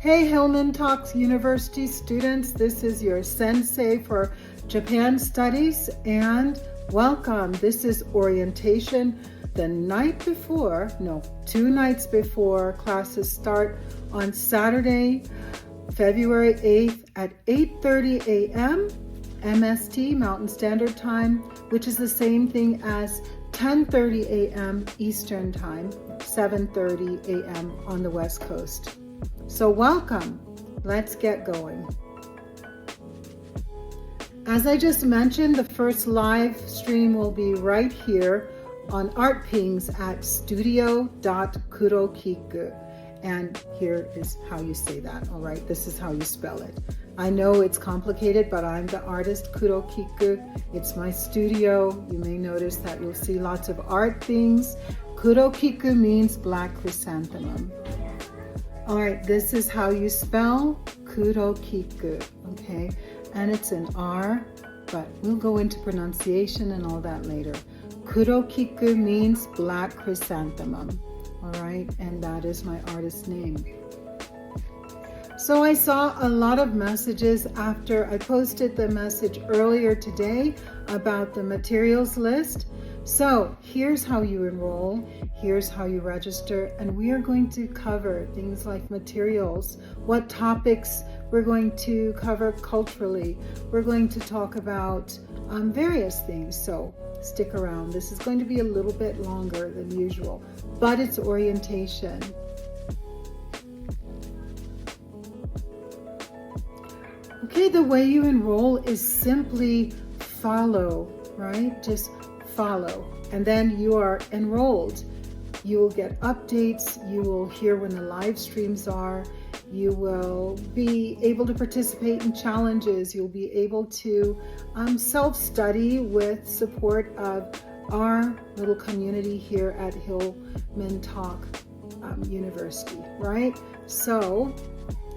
Hey Hillmantok University students, this is your sensei for Japan Studies and welcome. This is orientation the night before, no, 2 nights before classes start on Saturday, February 8th at 8:30 a.m. MST, Mountain Standard Time, which is the same thing as 10:30 a.m. Eastern Time, 7:30 a.m. on the West Coast. So welcome, let's get going. As I just mentioned, the first live stream will be right here on ArtPings at studio.kurokiku. And here is how you say that, all right? This is how you spell it. I know it's complicated, but I'm the artist, Kurokiku. It's my studio. You may notice that you'll see lots of art things. Kurokiku means black chrysanthemum. All right, this is how you spell Kurokiku, okay? And it's an R, but we'll go into pronunciation and all that later. Kurokiku means black chrysanthemum, all right? And that is my artist name. So I saw a lot of messages after I posted the message earlier today about the materials list. So here's how you enroll, here's how you register, and we are going to cover things like materials, what topics we're going to cover culturally. We're going to talk about various things, so stick around. This is going to be a little bit longer than usual, but it's orientation. Okay, the way you enroll is simply follow, right? Just follow, and then you are enrolled. You will get updates, you will hear when the live streams are, you will be able to participate in challenges, you'll be able to self-study with support of our little community here at Hillmantok University, right? So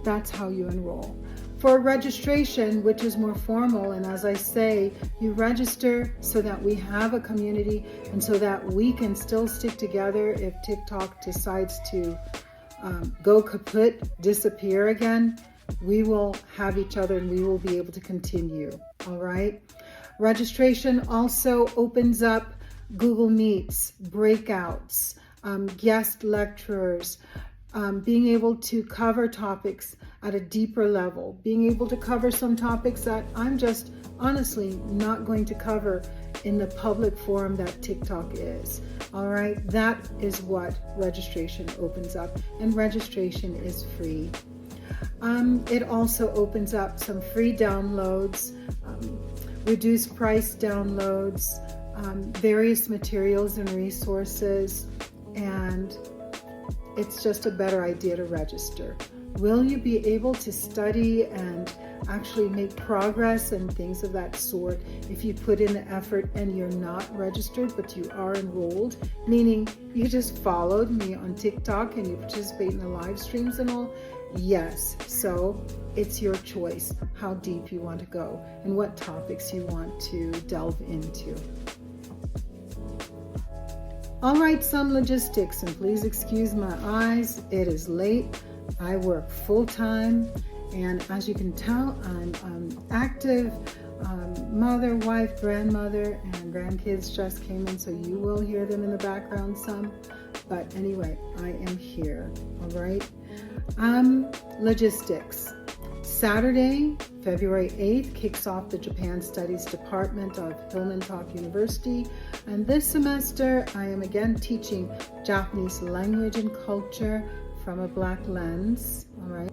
that's how you enroll. For registration, which is more formal, and as I say, you register so that we have a community and so that we can still stick together if TikTok decides to go kaput, disappear again. We will have each other and we will be able to continue, all right? Registration also opens up Google Meets, breakouts, guest lecturers, being able to cover topics at a deeper level, being able to cover some topics that I'm just honestly not going to cover in the public forum that TikTok is. All right, that is what registration opens up, and registration is free. It also opens up some free downloads, reduced price downloads, various materials and resources, and it's just a better idea to register. Will you be able to study and actually make progress and things of that sort if you put in the effort and you're not registered but you are enrolled? Meaning you just followed me on TikTok and you participate in the live streams and all? Yes, so it's your choice how deep you want to go and what topics you want to delve into. All right, some logistics, and please excuse my eyes, it is late. I work full-time, and as you can tell, I'm active mother, wife, grandmother, and grandkids just came in, so you will hear them in the background some. But anyway, I am here, all right? Logistics. Saturday, February 8th, kicks off the Japan Studies Department of Hillmantok University. And this semester, I am again teaching Japanese language and culture from a Black lens, all right?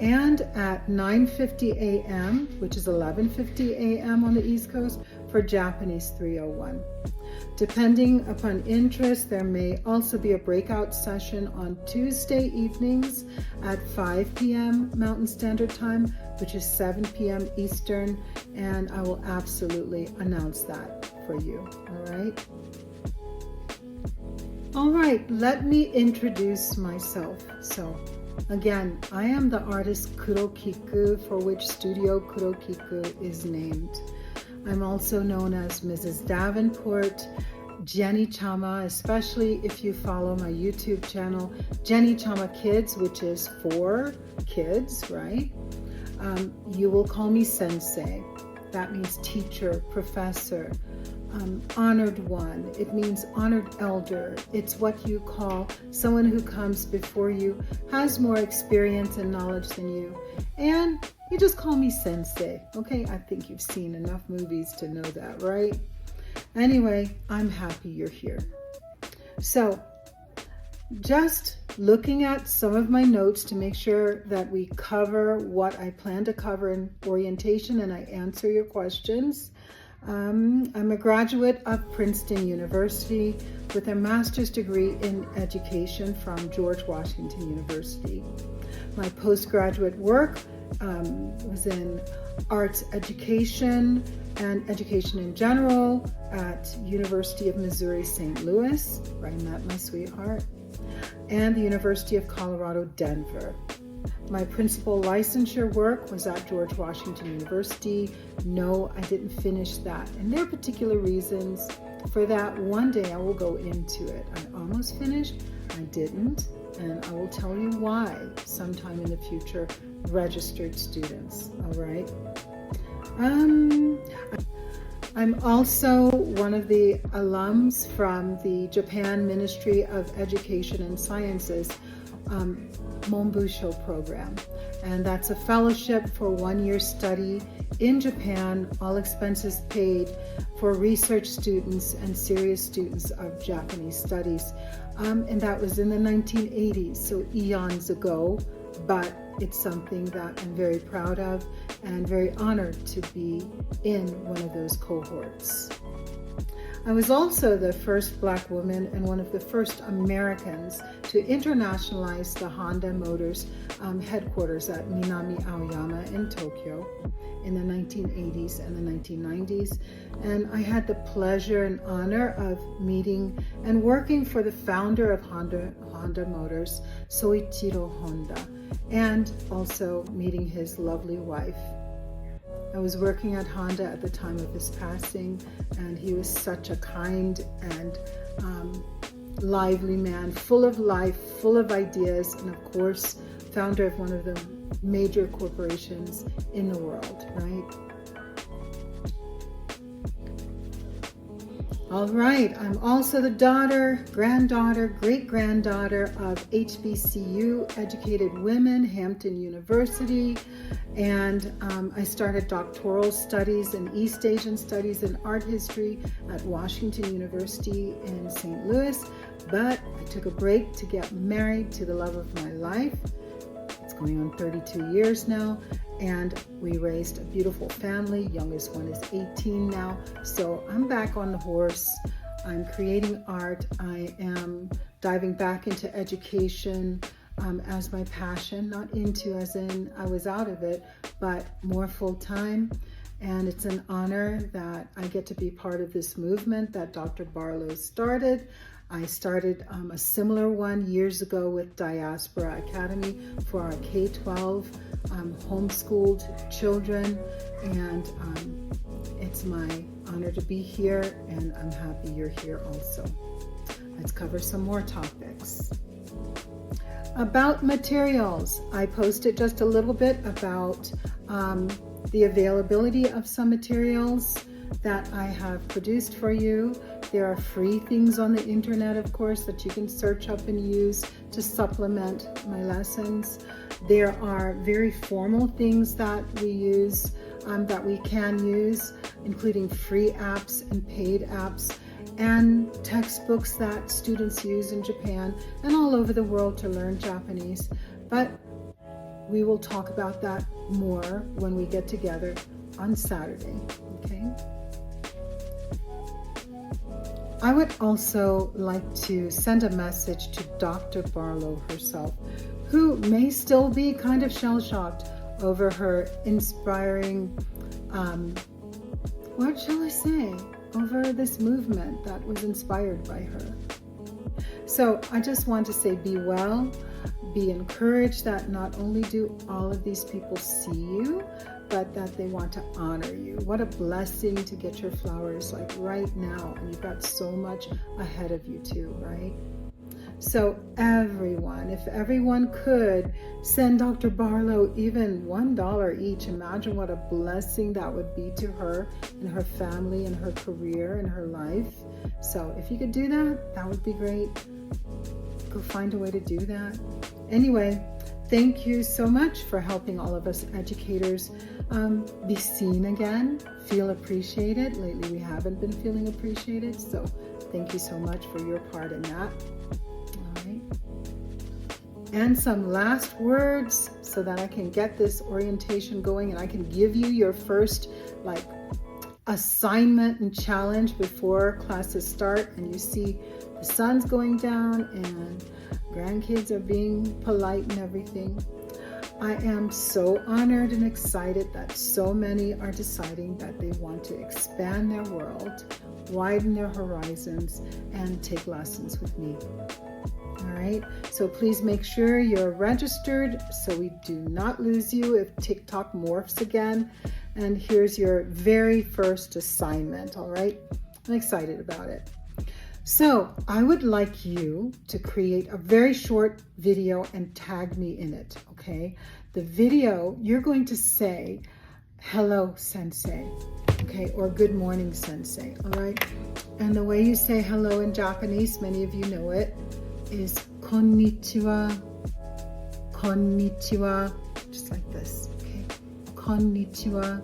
And at 9:50 a.m., which is 11:50 a.m. on the East Coast, for Japanese 301. Depending upon interest, there may also be a breakout session on Tuesday evenings at 5 p.m. Mountain Standard Time, which is 7 p.m. Eastern, and I will absolutely announce that for you, all right? All right, let me introduce myself. So again, I am the artist Kurokiku, for which Studio Kurokiku is named. I'm also known as Mrs. Davenport, Jenny Chama, especially if you follow my YouTube channel, Jenny Chama Kids, which is for kids, right? You will call me sensei. That means teacher, professor, honored one. It means honored elder. It's what you call someone who comes before you, has more experience and knowledge than you, and you just call me sensei, okay? I think you've seen enough movies to know that, right? Anyway, I'm happy you're here. So, just looking at some of my notes to make sure that we cover what I plan to cover in orientation and I answer your questions. I'm a graduate of Princeton University with a master's degree in education from George Washington University. My postgraduate work was in arts education and education in general at University of Missouri St. Louis, where I met my sweetheart, and the University of Colorado, Denver. My principal licensure work was at George Washington University. No, I didn't finish that, and there are particular reasons for that. One day I will go into it. I almost finished, I didn't, and I will tell you why sometime in the future. Registered students, all right? I'm also one of the alums from the Japan Ministry of Education and Sciences Monbusho program, and that's a fellowship for 1 year study in Japan, all expenses paid, for research students and serious students of Japanese studies, and that was in the 1980s, so eons ago, but it's something that I'm very proud of and very honored to be in one of those cohorts. I was also the first Black woman and one of the first Americans to internationalize the Honda Motors headquarters at Minami Aoyama in Tokyo in the 1980s and the 1990s. And I had the pleasure and honor of meeting and working for the founder of Honda Motors, Soichiro Honda, and also meeting his lovely wife. I was working at Honda at the time of his passing, and he was such a kind and lively man, full of life, full of ideas, and of course, founder of one of the major corporations in the world, right? All right, I'm also the daughter, granddaughter, great-granddaughter of HBCU educated women, Hampton University, and I started doctoral studies in East Asian Studies and Art History at Washington University in St. Louis, but I took a break to get married to the love of my life. It's going on 32 years now, and we raised a beautiful family. Youngest one is 18 now, so I'm back on the horse. I'm creating art. I am diving back into education as my passion, not into as in I was out of it, but more full-time. And it's an honor that I get to be part of this movement that Dr. Barlow started. I started a similar one years ago with Diaspora Academy for our K-12 homeschooled children, and it's my honor to be here, and I'm happy you're here also. Let's cover some more topics. About materials, I posted just a little bit about the availability of some materials that I have produced for you. There are free things on the internet, of course, that you can search up and use to supplement my lessons. There are very formal things that we use, that we can use, including free apps and paid apps, and textbooks that students use in Japan and all over the world to learn Japanese. But we will talk about that more when we get together on Saturday, okay? I would also like to send a message to Dr. Barlow herself, who may still be kind of shell-shocked over her inspiring, what shall I say, over this movement that was inspired by her. So I just want to say be well, be encouraged that not only do all of these people see you, but that they want to honor you. What a blessing to get your flowers like right now. And you've got so much ahead of you too, right? So everyone, if everyone could send Dr. Barlow even $1 each, imagine what a blessing that would be to her and her family and her career and her life. So if you could do that, that would be great. Go find a way to do that. Anyway, thank you so much for helping all of us educators be seen again, feel appreciated. Lately we haven't been feeling appreciated, so thank you so much for your part in that. And some last words so that I can get this orientation going and I can give you your first assignment and challenge before classes start, and you see the sun's going down and grandkids are being polite and everything. I am so honored and excited that so many are deciding that they want to expand their world, widen their horizons, and take lessons with me. All right, so please make sure you're registered so we do not lose you if TikTok morphs again. And here's your very first assignment, all right? I'm excited about it. So I would like you to create a very short video and tag me in it, okay? The video, you're going to say, hello, sensei, okay? Or good morning, sensei, all right? And the way you say hello in Japanese, many of you know it, is konnichiwa, konnichiwa, just like this, okay? Konnichiwa.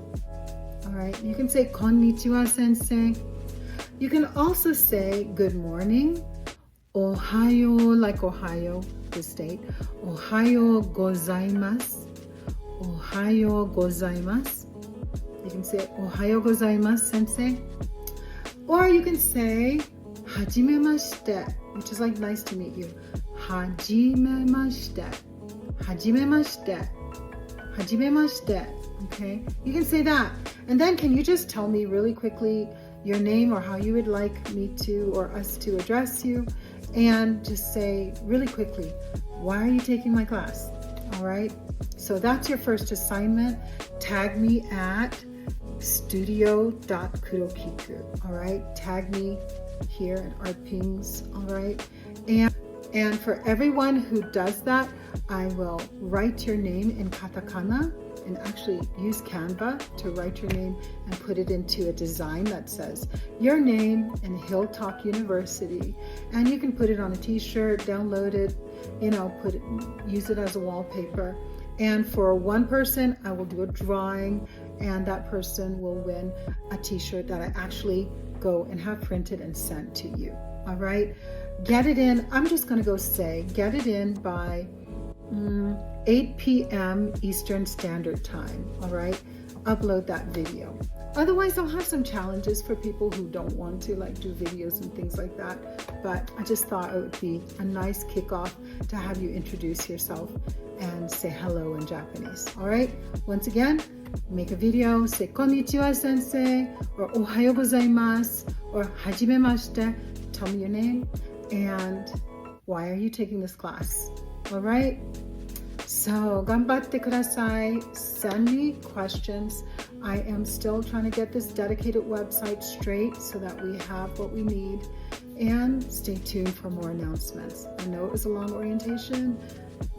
All right, you can say konnichiwa, sensei. You can also say good morning, ohayo, like Ohio, the state, ohayo gozaimasu, ohayo gozaimasu. You can say ohayo gozaimasu, sensei. Or you can say hajimemashite, which is like nice to meet you. Hajimemashite, hajimemashite, hajimemashite. Okay, you can say that. And then can you just tell me really quickly your name or how you would like me to or us to address you, and just say really quickly, why are you taking my class? All right, so that's your first assignment. Tag me at studio.kurokiku. All right, tag me here at Art Pings. All right, and for everyone who does that, I will write your name in katakana and actually use Canva to write your name and put it into a design that says your name and Hillmantok University. And you can put it on a t-shirt, download it, use it as a wallpaper. And for one person, I will do a drawing, and that person will win a t-shirt that I actually go and have printed and sent to you. All right, get it in. I'm just gonna go say, get it in by 8 p.m. Eastern Standard Time, all right? Upload that video. Otherwise, I'll have some challenges for people who don't want to do videos and things like that. But I just thought it would be a nice kickoff to have you introduce yourself and say hello in Japanese, all right? Once again, make a video, say konnichiwa sensei, or ohayo gozaimasu, or hajimemashite. Tell me your name and why are you taking this class, all right? So, ganbatte kudasai. Send me questions. I am still trying to get this dedicated website straight so that we have what we need. And stay tuned for more announcements. I know it was a long orientation.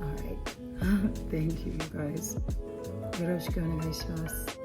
All right. Thank you, you guys. Yoroshiku onegai shimasu.